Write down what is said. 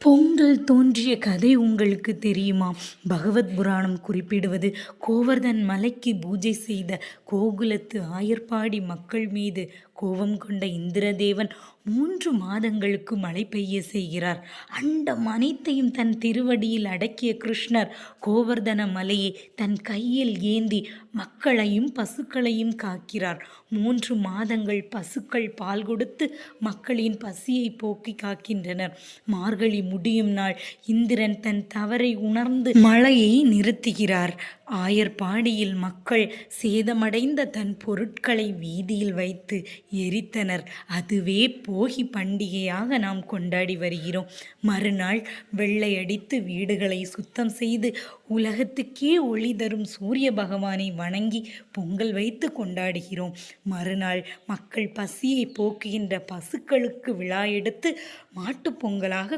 பொங்கல் தோன்றிய கதை உங்களுக்கு தெரியுமா? பகவத் புராணம் குறிப்பிடுவது, கோவர்தன் மலைக்கு பூஜை செய்த கோகுலத்து ஆயர்பாடி மக்கள் மீது கோபம் கொண்ட இந்திரதேவன் 3 மாதங்களுக்கு மழை பெய்ய செய்கிறார். அண்டம் அனைத்தையும் தன் திருவடியில் அடக்கிய கிருஷ்ணர் கோவர்தன மலையை தன் கையில் ஏந்தி மக்களையும் பசுக்களையும் காக்கிறார். 3 மாதங்கள் பசுக்கள் பால் கொடுத்து மக்களின் பசியை போக்கி காக்கின்றனர். மார்கழி முடியும் நாள் இந்திரன் தன் தவறை உணர்ந்து மழையை நிறுத்துகிறார். ஆயர்பாடியில் மக்கள் சேதமடைந்த தன் பொருட்களை வீதியில் வைத்து எரித்தனர். அதுவே போகி பண்டிகையாக நாம் கொண்டாடி வருகிறோம். மறுநாள் வெள்ளை அடித்து வீடுகளை சுத்தம் செய்து உலகத்துக்கே ஒளி தரும் சூரிய பகவானை வணங்கி பொங்கல் வைத்து கொண்டாடுகிறோம். மறுநாள் மக்கள் பசியை போக்குகின்ற பசுக்களுக்கு விழா எடுத்து மாட்டுப் பொங்கலாக